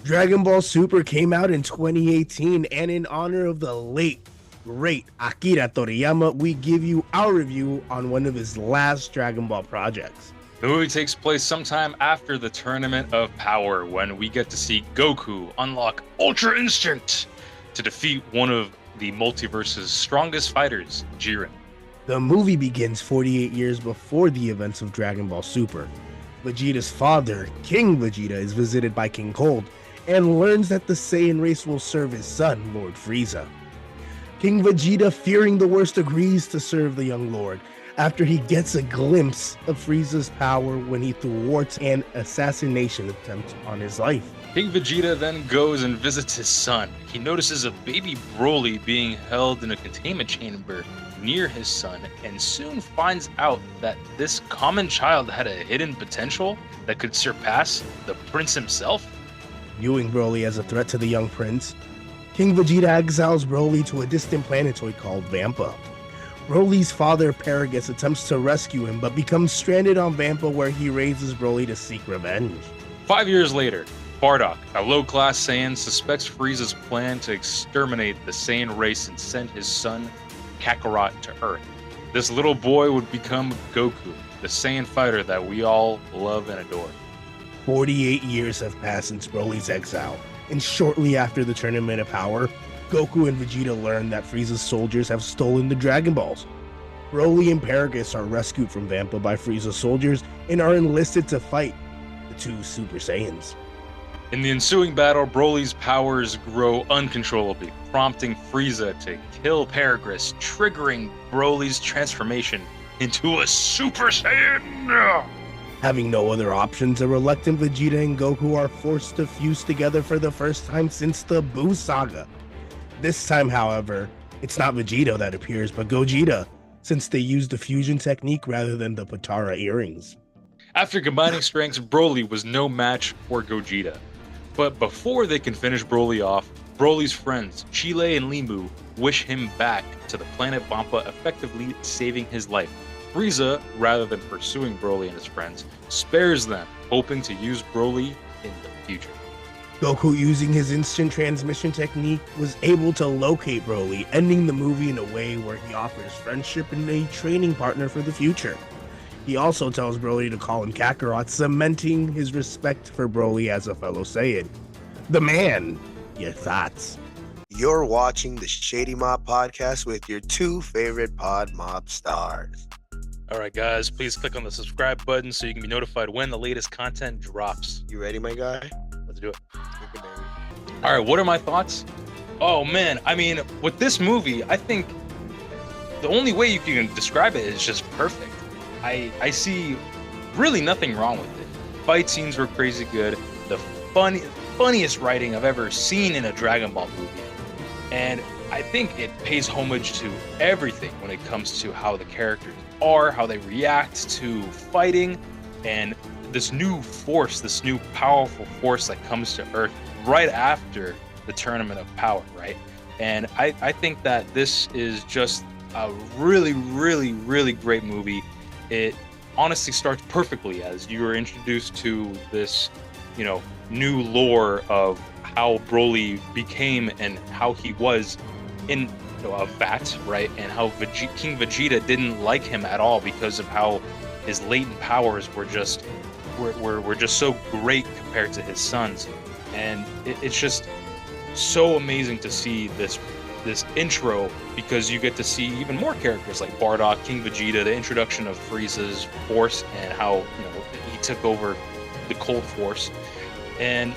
Dragon Ball Super came out in 2018, and in honor of the late, great Akira Toriyama, we give you our review on one of his last Dragon Ball projects. The movie takes place sometime after the Tournament of Power, when we get to see Goku unlock Ultra Instinct to defeat one of the multiverse's strongest fighters, Jiren. The movie begins 48 years before the events of Dragon Ball Super. Vegeta's father, King Vegeta, is visited by King Cold and learns that the Saiyan race will serve his son, Lord Frieza. King Vegeta, fearing the worst, agrees to serve the young lord after he gets a glimpse of Frieza's power when he thwarts an assassination attempt on his life. King Vegeta then goes and visits his son. He notices a baby Broly being held in a containment chamber near his son, and soon finds out that this common child had a hidden potential that could surpass the prince himself. Viewing Broly as a threat to the young prince, King Vegeta exiles Broly to a distant planetoid called Vampa. Broly's father, Paragus, attempts to rescue him, but becomes stranded on Vampa, where he raises Broly to seek revenge. 5 years later, Bardock, a low-class Saiyan, suspects Frieza's plan to exterminate the Saiyan race and send his son, Kakarot, to Earth. This little boy would become Goku, the Saiyan fighter that we all love and adore. 48 years have passed since Broly's exile, and shortly after the Tournament of Power, Goku and Vegeta learn that Frieza's soldiers have stolen the Dragon Balls. Broly and Paragus are rescued from Vampa by Frieza's soldiers and are enlisted to fight the two Super Saiyans. In the ensuing battle, Broly's powers grow uncontrollably, prompting Frieza to kill Paragus, triggering Broly's transformation into a Super Saiyan. Having no other options, a reluctant Vegeta and Goku are forced to fuse together for the first time since the Buu Saga. This time, however, it's not Vegeta that appears, but Gogeta, since they used the fusion technique rather than the Potara earrings. After combining strengths, Broly was no match for Gogeta. But before they can finish Broly off, Broly's friends, Chile and Limu, wish him back to the planet Vampa, effectively saving his life. Frieza, rather than pursuing Broly and his friends, spares them, hoping to use Broly in the future. Goku, using his instant transmission technique, was able to locate Broly, ending the movie in a way where he offers friendship and a training partner for the future. He also tells Broly to call him Kakarot, cementing his respect for Broly as a fellow Saiyan. The man, your thoughts? You're watching the Shady Mob podcast with your two favorite pod mob stars. Alright guys, please click on the subscribe button so you can be notified when the latest content drops. You ready, my guy? Let's do it. Take it, baby. Alright, what are my thoughts? Oh man, I mean, with this movie, I think the only way you can describe it is just perfect. I see really nothing wrong with it. Fight scenes were crazy good. The funniest writing I've ever seen in a Dragon Ball movie. And I think it pays homage to everything when it comes to how the characters are, how they react to fighting, and this new force, this new powerful force that comes to Earth right after the Tournament of Power, right? And I think that this is just a really, really, really great movie. It honestly starts perfectly as you are introduced to this, new lore of how Broly became and how he was in a vat, right? And how King Vegeta didn't like him at all because of how his latent powers were just so great compared to his sons. And it's just so amazing to see this intro, because you get to see even more characters like Bardock, King Vegeta, the introduction of Frieza's force and how he took over the Cold Force, and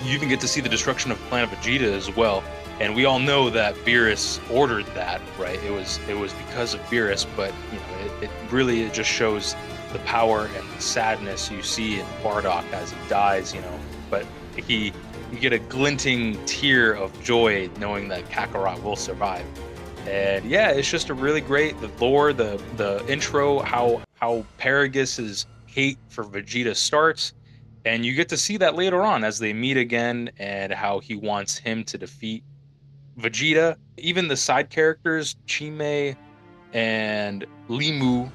you even get to see the destruction of Planet Vegeta as well. And we all know that Beerus ordered that, right? It was because of Beerus, but it really just shows the power and the sadness you see in Bardock as he dies, but you get a glinting tear of joy knowing that Kakarot will survive. And yeah, it's just a really great, the lore, the intro, how Paragus's hate for Vegeta starts, and you get to see that later on as they meet again, and how he wants him to defeat Vegeta. Even the side characters, Chime and Limu,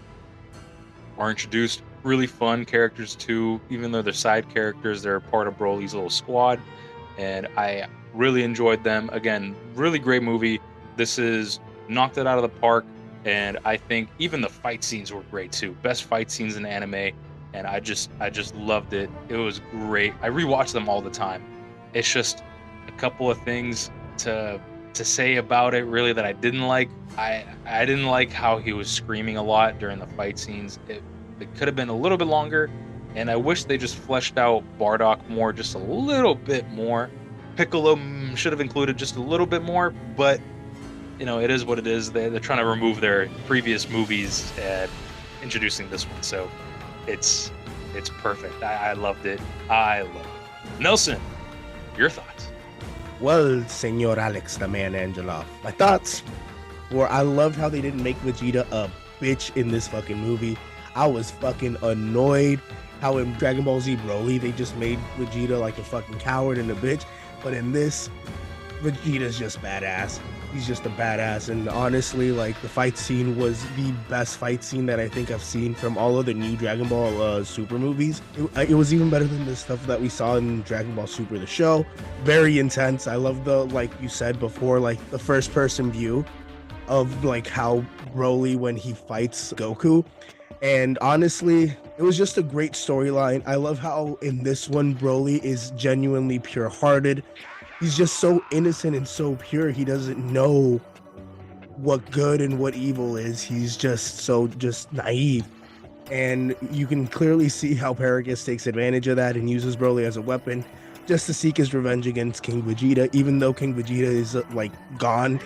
are introduced really fun characters too. Even though they're side characters, they're part of Broly's little squad, and I really enjoyed them. Again, really great movie. This is knocked it out of the park, and I think even the fight scenes were great too. Best fight scenes in anime, and I just loved it. It was great. I rewatch them all the time. It's just a couple of things to say about it really that I didn't like. I didn't like how he was screaming a lot during the fight scenes. It could have been a little bit longer, and I wish they just fleshed out Bardock more, just a little bit more. Piccolo should have included just a little bit more, but it is what it is. They're trying to remove their previous movies and introducing this one, so it's perfect. I loved it. I love it. Nelson, your thoughts? Well, Senor Alex, the man Angelov. My thoughts were I loved how they didn't make Vegeta a bitch in this fucking movie. I was fucking annoyed how in Dragon Ball Z Broly they just made Vegeta like a fucking coward and a bitch. But in this, Vegeta's just badass. He's just a badass. And honestly, like, the fight scene was the best fight scene that I think I've seen from all of the new Dragon Ball Super movies. It was even better than the stuff that we saw in Dragon Ball Super, the show. Very intense. I love the, like you said before, like the first person view of like how Broly when he fights Goku. And honestly, it was just a great storyline. I love how in this one, Broly is genuinely pure-hearted. He's just so innocent and so pure. He doesn't know what good and what evil is. He's just naive. And you can clearly see how Paragus takes advantage of that and uses Broly as a weapon just to seek his revenge against King Vegeta, even though King Vegeta is like gone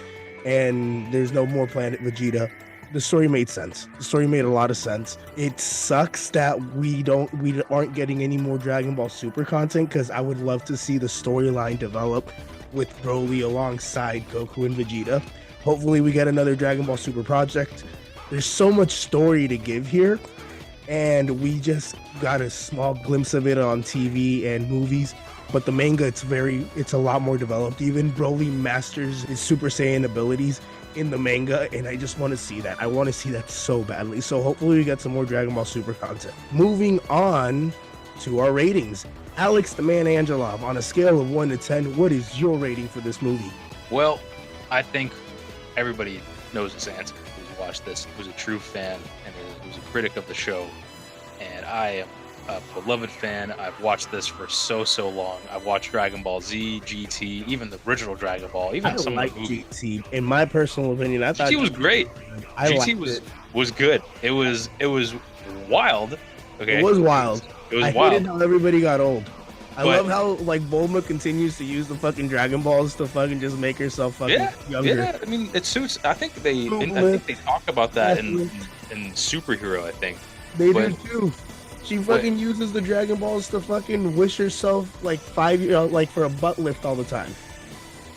and there's no more Planet Vegeta. The story made sense. The story made a lot of sense. It sucks that we aren't getting any more Dragon Ball Super content, because I would love to see the storyline develop with Broly alongside Goku and Vegeta. Hopefully we get another Dragon Ball Super project. There's so much story to give here, and we just got a small glimpse of it on TV and movies. But the manga, it's a lot more developed. Even Broly masters his Super Saiyan abilities in the manga, and I just want to see that. I want to see that so badly. So hopefully we get some more Dragon Ball Super content. Moving on to our ratings. Alex the Man Angelov, on a scale of 1 to 10, what is your rating for this movie? Well, I think everybody knows this answer who's watched this, who's a true fan, and who's a critic of the show. And I am a beloved fan. I've watched this for so long. I've watched Dragon Ball Z, GT, even the original Dragon Ball, even some of the movies. GT. In my personal opinion, I thought GT was great. GT was good. It was wild. Okay, it was wild. It was I wild. hated how everybody got old. I love how like Bulma continues to use the fucking Dragon Balls to fucking just make herself fucking younger. Yeah, I mean it suits. I think they talk about that in Superhero. I think they do too. She fucking uses the Dragon Balls to fucking wish herself like like for a butt lift all the time,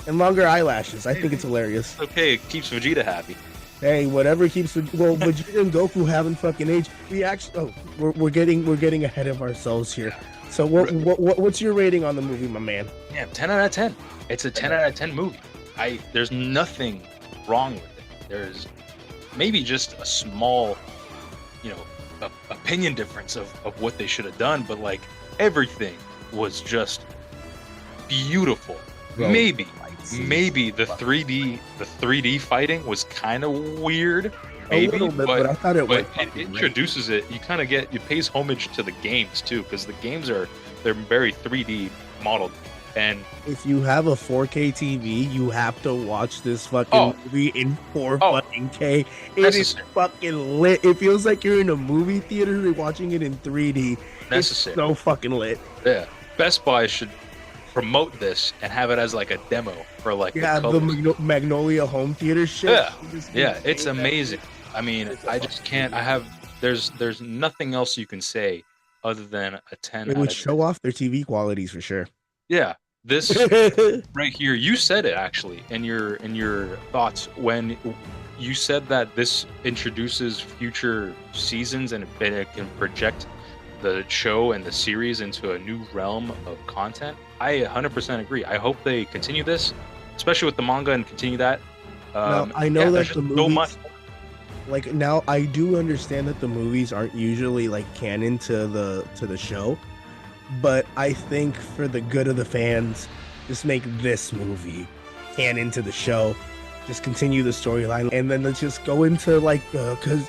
and longer eyelashes. I think it's hilarious. Okay, it keeps Vegeta happy. Hey, whatever keeps Vegeta and Goku haven't fucking aged. We actually we're getting ahead of ourselves here. So what's your rating on the movie, my man? Yeah, 10 out of 10. It's a 10 out of 10 movie. There's nothing wrong with it. There's maybe just a small, opinion difference of what they should have done, but like everything was just beautiful. Maybe the 3D fighting was kind of weird. Maybe, a little bit, but I thought it introduces it. You kind of it pays homage to the games too, because the games they're very 3D modeled. And if you have a 4K TV, you have to watch this fucking movie in fucking K. It is fucking lit. It feels like you're in a movie theater watching it in 3D. Necessary. It's so fucking lit. Yeah, Best Buy should promote this and have it as like a demo for like the Magnolia home theater shit. Yeah, it's amazing. I mean, I just can't. There's nothing else you can say other than a 10. It would show off their TV qualities for sure. Yeah, this right here. You said it actually in your thoughts when you said that this introduces future seasons and it can project the show and the series into a new realm of content. I 100% agree. I hope they continue this, especially with the manga, and continue that. Now, I know that the movies, like now I do understand that the movies aren't usually like canon to the show, but I think for the good of the fans, just make this movie canon to the show. Just continue the storyline, and then let's just go into like because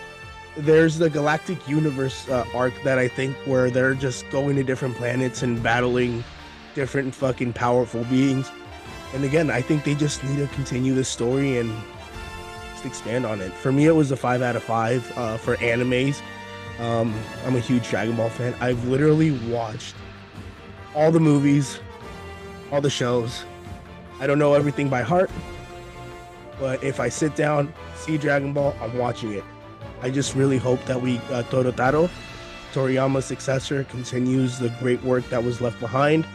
there's the Galactic Universe arc that I think where they're just going to different planets and battling different fucking powerful beings. And again, I think they just need to continue the story and just expand on it. For me, it was a 5 out of 5 for animes. I'm a huge Dragon Ball fan. I've literally watched all the movies, all the shows. I don't know everything by heart, but if I sit down, see Dragon Ball, I'm watching it. I just really hope that Toriyama, Toriyama's successor, continues the great work that was left behind.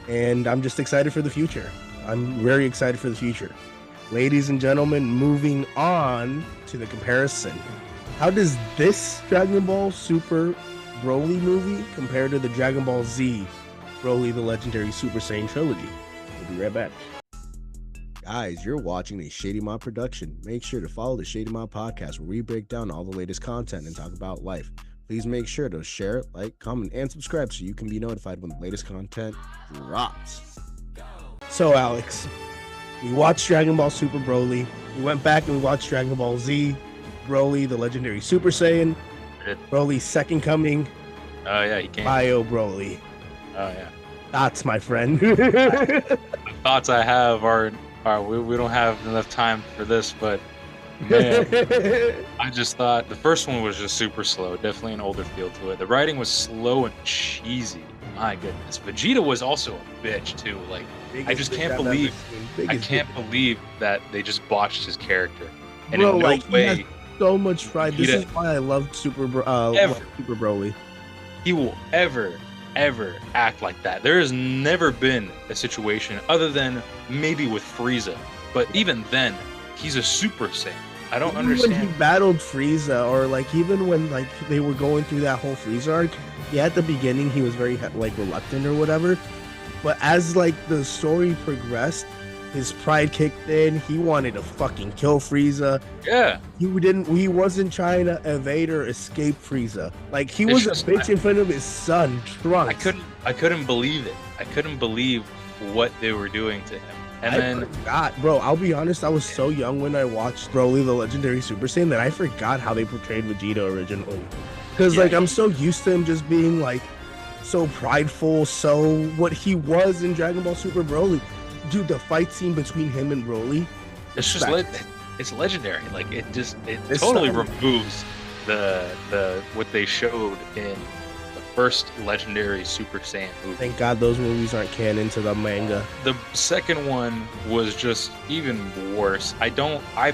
And I'm just excited for the future. I'm very excited for the future. Ladies and gentlemen, moving on to the comparison. How does this Dragon Ball Super Broly movie compare to the Dragon Ball Z Broly the Legendary Super Saiyan Trilogy? We'll be right back. Guys, you're watching a Shady Mob production. Make sure to follow the Shady Mob podcast where we break down all the latest content and talk about life. Please make sure to share, like, comment, and subscribe so you can be notified when the latest content drops. So, Alex, we watched Dragon Ball Super Broly. We went back and we watched Dragon Ball Z Broly, the Legendary Super Saiyan. Broly's Second Coming. Oh, yeah, he came. Bio Broly. Oh, yeah. Thoughts, my friend. The thoughts I have are we don't have enough time for this, but man, I just thought the first one was just super slow. Definitely an older feel to it. The writing was slow and cheesy. My goodness. Vegeta was also a bitch too. Like, I just can't believe that they just botched his character. And Bro, in no like, way, he has so much pride. This is why I loved Super Broly. he will ever act like that. There has never been a situation other than maybe with Frieza, but even then, he's a Super Saiyan. I don't understand. When he battled Frieza, or like even when like they were going through that whole Frieza arc, yeah, at the beginning he was very like reluctant or whatever, but as like the story progressed, his pride kicked in. He wanted to fucking kill Frieza. Yeah. He wasn't trying to evade or escape Frieza. Like, he was a bitch in front of his son, Trunks. I couldn't believe it. I couldn't believe what they were doing to him. And I forgot, bro, I'll be honest, I was so young when I watched Broly the Legendary Super Saiyan that I forgot how they portrayed Vegeta originally. Because, like, I'm so used to him just being, like, so prideful, so what he was in Dragon Ball Super Broly. Dude, the fight scene between him and Broly, it's just it's legendary. Like, it totally removes the what they showed in the first legendary Super Saiyan movie. Thank God those movies aren't canon to the manga. The second one was just even worse. I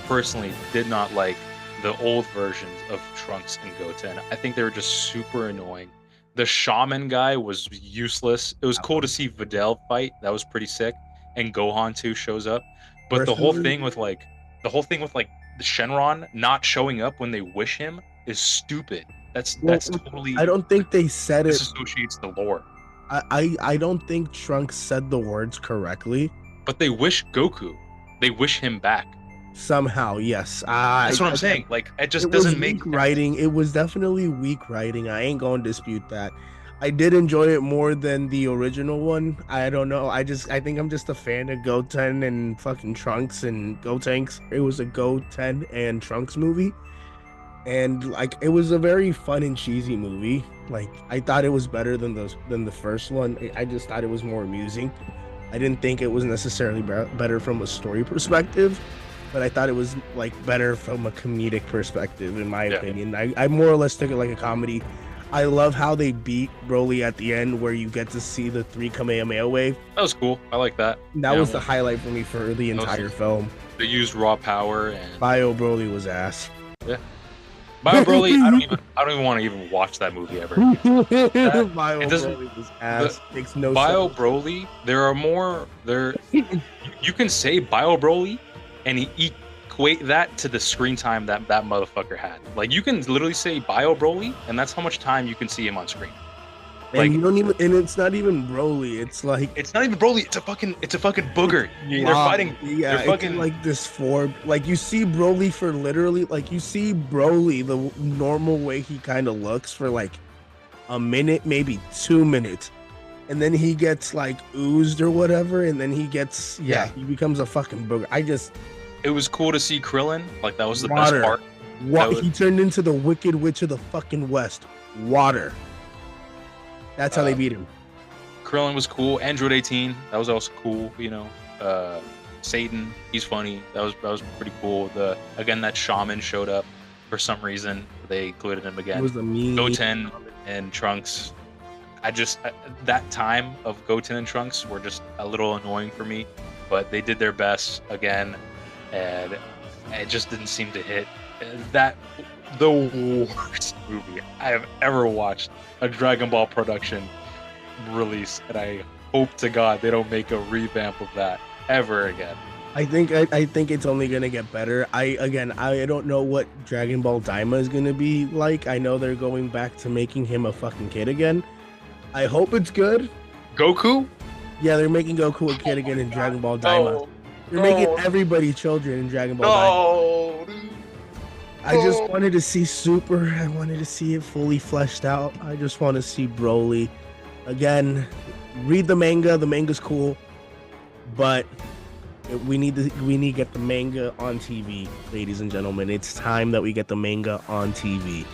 personally did not like the old versions of Trunks and Goten. I think they were just super annoying. The shaman guy was useless. It was cool to see Videl fight. That was pretty sick. And Gohan too shows up, but the whole thing with like the Shenron not showing up when they wish him is stupid. That's totally. I don't think they said it. Disassociates the lore. I don't think Trunks said the words correctly. But they wish Goku. They wish him back. Somehow, yes. That's what I'm saying. Like, it just doesn't make writing. It was definitely weak writing. I ain't gonna dispute that. I did enjoy it more than the original one. I don't know. I think I'm just a fan of Goten and fucking Trunks and Gotenks. It was a Goten and Trunks movie. And like, it was a very fun and cheesy movie. Like, I thought it was better than the first one. I just thought it was more amusing. I didn't think it was necessarily better from a story perspective, but I thought it was like better from a comedic perspective, in my opinion. I more or less took it like a comedy. I love how they beat Broly at the end, where you get to see the 3 Kamehameha wave. That was cool. I like that. That was the highlight for me for the entire film. They used raw power and Bio Broly was ass. Yeah. Bio Broly, I don't even want to even watch that movie ever. Bio Broly was ass. Makes no Bio sense. Broly, you can say Bio Broly and equate that to the screen time that motherfucker had. Like, you can literally say Bio Broly and that's how much time you can see him on screen. Like, you don't even, and it's not even Broly. It's like it's not even Broly. It's a fucking booger. They're wow, fighting. yeah, They're it's fucking like this form. Like you see Broly for literally, like you see Broly the normal way he kind of looks for like a minute, maybe 2 minutes, and then he gets like oozed or whatever, and then he gets he becomes a fucking booger. It was cool to see Krillin. Like that was the Water. best part. He turned into the Wicked Witch of the fucking West. Water. That's how they beat him. Krillin was cool. Android 18, that was also cool. You know, Satan, he's funny. That was pretty cool. That shaman showed up for some reason. They included him again. It was a mean Goten and Trunks. That time of Goten and Trunks were just a little annoying for me, but they did their best again, and it just didn't seem to hit. The worst movie I have ever watched, a Dragon Ball production release, and I hope to God they don't make a revamp of that ever again. I think it's only gonna get better. I don't know what Dragon Ball Daima is gonna be like. I know they're going back to making him a fucking kid again. I hope it's good. Goku? Yeah, they're making Goku a kid again in Dragon Ball Daima. They're making everybody children in Dragon Ball Daima. No, dude. I just wanted to see Super. I wanted to see it fully fleshed out. I just want to see Broly. Again, read the manga. The manga's cool, but we need to get the manga on TV, ladies and gentlemen. It's time that we get the manga on TV.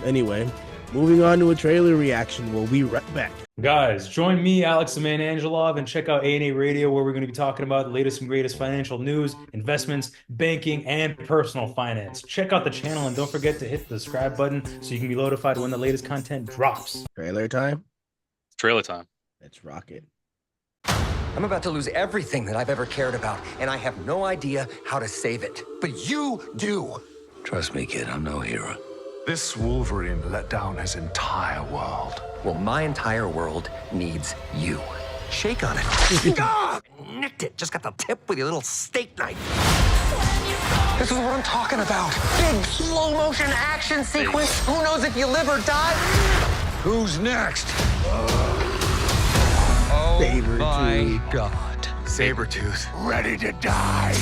Anyway, moving on to a trailer reaction. We'll be right back. Guys, join me, Alex the Man Angelov, and check out A&A Radio, where we're going to be talking about the latest and greatest financial news, investments, banking, and personal finance. Check out the channel, and don't forget to hit the subscribe button so you can be notified when the latest content drops. Trailer time? Trailer time. Let's rock it. I'm about to lose everything that I've ever cared about, and I have no idea how to save it. But you do. Trust me, kid, I'm no hero. This Wolverine let down his entire world. Well, my entire world needs you. Shake on it. Ah! Nicked it. Just got the tip with your little steak knife. This is what I'm talking about. Big slow motion action sequence. Who knows if you live or die? Who's next? Oh my God. Sabretooth, ready to die.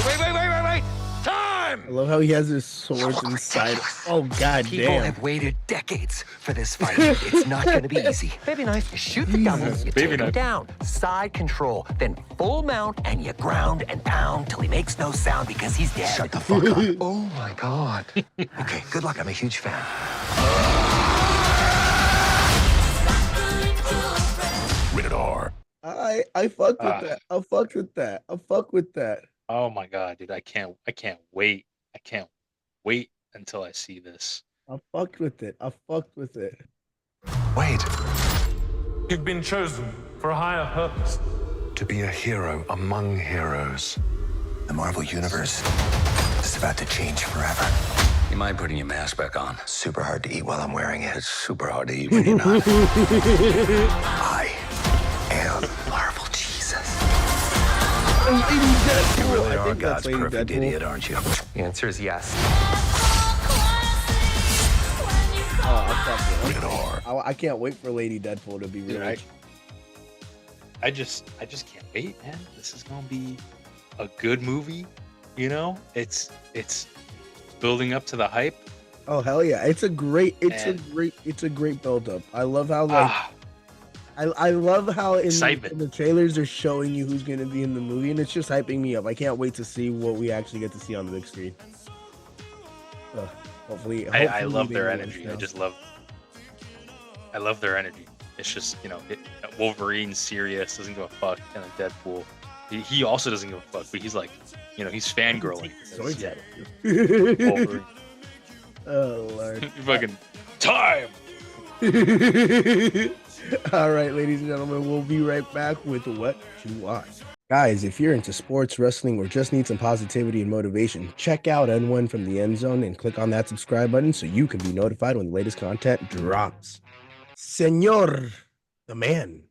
Wait. Time! I love how he has his swords inside. Oh, god People damn. have waited decades for this fight. It's not going to be easy. Baby knife, you shoot the doubles, you take him down. Side control, then full mount, and you ground and pound till he makes no sound because he's dead. Shut the fuck up. Oh my God. Okay, good luck. I'm a huge fan. Rated R. I fucked with that. I fucked with that. I fuck with that. Oh my God, dude! I can't wait. I can't wait until I see this. I fucked with it. I fucked with it. Wait. You've been chosen for a higher purpose. To be a hero among heroes. The Marvel Universe is about to change forever. You mind putting your mask back on? Super hard to eat while I'm wearing it. It's super hard to eat when you're not. I am Marvel Jesus. You really I are think that's God's Lady perfect Deadpool. idiot, aren't you? The answer is yes. I fucked with it. Rated R. I can't wait for Lady Deadpool to be Dude, released. I just can't wait, man. This is gonna be a good movie. You know, it's building up to the hype. Oh hell yeah! It's a great build up. I love how like I love how in the trailers they're showing you who's gonna be in the movie, and it's just hyping me up. I can't wait to see what we actually get to see on the big screen. Hopefully, I love they their release energy. now. I love their energy. It's just, you know, Wolverine's serious, doesn't give a fuck, and then Deadpool, he also doesn't give a fuck, but he's like, you know, he's fangirling. Swords at Wolverine. Oh lord! Fucking time. All right, ladies and gentlemen, we'll be right back with What You Watch. Guys, if you're into sports, wrestling, or just need some positivity and motivation, check out N1 from the End Zone and click on that subscribe button so you can be notified when the latest content drops. Senor, the man,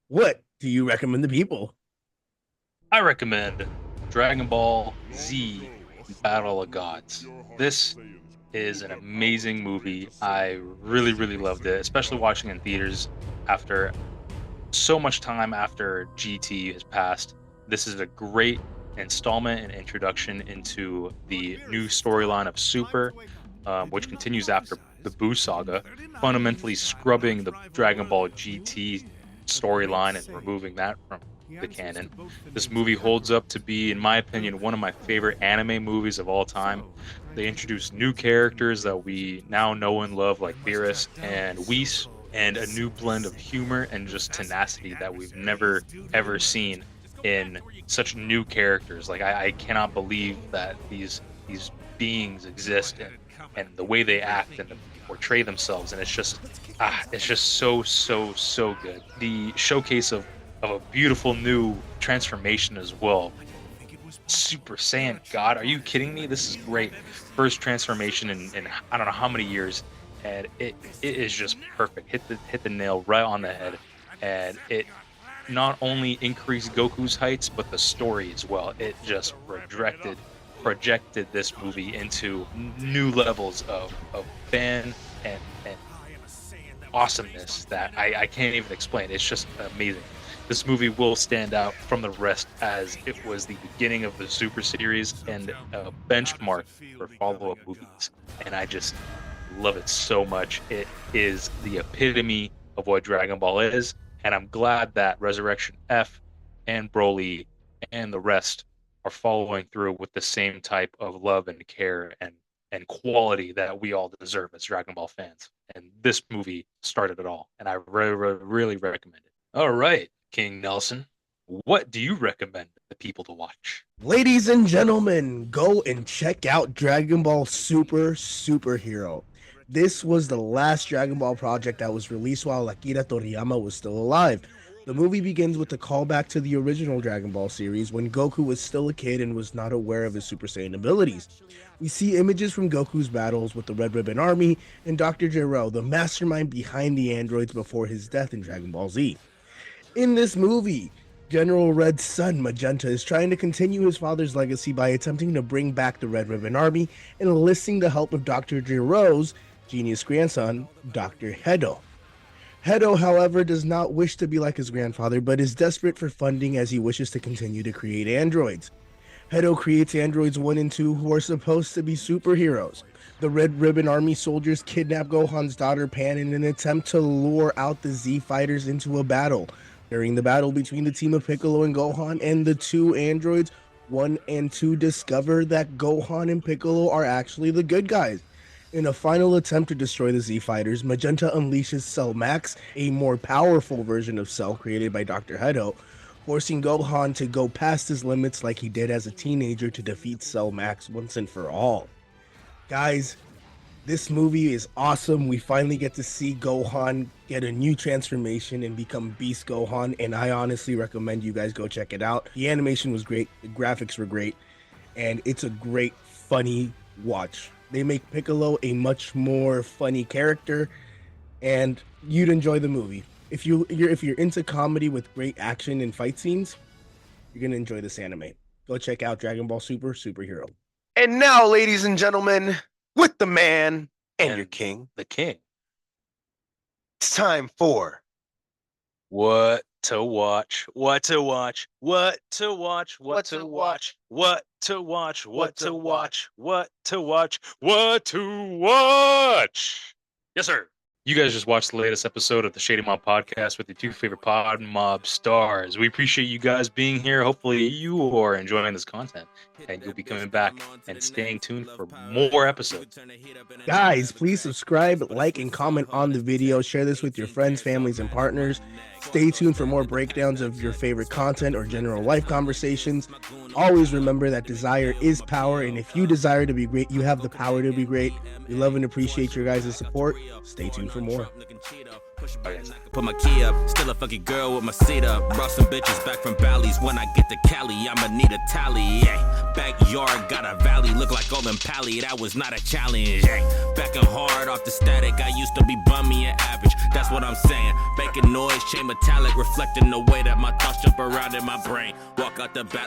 what do you recommend the people? I recommend Dragon Ball Z Battle of Gods. This is an amazing movie. I really, really loved it, especially watching in theaters after so much time after GT has passed. This is a great installment and introduction into the new storyline of Super, which continues after the Buu saga, fundamentally scrubbing the Dragon Ball GT storyline and removing that from the canon. This movie holds up to be, in my opinion, one of my favorite anime movies of all time. They introduce new characters that we now know and love, like Beerus and Whis, and a new blend of humor and just tenacity that we've never ever seen in such new characters. Like I cannot believe that these beings exist, and the way they act and portray themselves, and it's just so good. The showcase of a beautiful new transformation as well. Super Saiyan God, are you kidding me? This is great. First transformation in I don't know how many years, and it is just perfect. Hit the nail right on the head, and it not only increased Goku's heights, but the story as well. It just projected this movie into new levels of fan and awesomeness that I can't even explain. It's just amazing. This movie will stand out from the rest as it was the beginning of the Super series and a benchmark for follow-up movies. And I just love it so much. It is the epitome of what Dragon Ball is, and I'm glad that Resurrection F and Broly and the rest are following through with the same type of love and care and quality that we all deserve as Dragon Ball fans. And this movie started it all, and I really recommend it. All right, King Nelson, what do you recommend the people to watch? Ladies and gentlemen, go and check out Dragon Ball Super Superhero. This was the last Dragon Ball project that was released while Akira Toriyama was still alive. The movie begins with a callback to the original Dragon Ball series when Goku was still a kid and was not aware of his Super Saiyan abilities. We see images from Goku's battles with the Red Ribbon Army and Dr. Gero, the mastermind behind the androids before his death in Dragon Ball Z. In this movie, General Red's son, Magenta, is trying to continue his father's legacy by attempting to bring back the Red Ribbon Army and enlisting the help of Dr. Gero's genius grandson, Dr. Hedo. Hedo, however, does not wish to be like his grandfather, but is desperate for funding as he wishes to continue to create androids. Hedo creates androids 1 and 2 who are supposed to be superheroes. The Red Ribbon Army soldiers kidnap Gohan's daughter Pan in an attempt to lure out the Z fighters into a battle. During the battle between the team of Piccolo and Gohan and the two androids, 1 and 2 discover that Gohan and Piccolo are actually the good guys. In a final attempt to destroy the Z fighters, Magenta unleashes Cell Max, a more powerful version of Cell created by Dr. Hedo, forcing Gohan to go past his limits like he did as a teenager to defeat Cell Max once and for all. Guys, this movie is awesome. We finally get to see Gohan get a new transformation and become Beast Gohan, and I honestly recommend you guys go check it out. The animation was great, the graphics were great, and it's a great, funny watch. They make Piccolo a much more funny character, and you'd enjoy the movie. If you're into comedy with great action and fight scenes, you're gonna enjoy this anime. Go check out Dragon Ball Super Superhero. And now, ladies and gentlemen, with the man and your king, The king. it's time for What to watch, what to watch, what to watch, what to watch, what to watch, what to watch, what to watch, what to watch. Yes, sir. You guys just watched the latest episode of the Shady Mob podcast with your two favorite pod mob stars. We appreciate you guys being here. Hopefully you are enjoying this content and you'll be coming back and staying tuned for more episodes. Guys, please subscribe, like, and comment on the video. Share this with your friends, families, and partners. Stay tuned for more breakdowns of your favorite content or general life conversations. Always remember that desire is power, and if you desire to be great, you have the power to be great. We love and appreciate your guys' support. Stay tuned for more. Put my key up, still a fucking girl with my seat up. Brought some bitches back from Bally's. When I get to Cali, I'ma need a tally. Yeah. Backyard got a valley, look like Golden Pally. That was not a challenge. Yeah. Backing hard off the static. I used to be bummy and average. That's what I'm saying. Making noise, chain metallic, reflecting the way that my thoughts jump around in my brain. Walk out the back.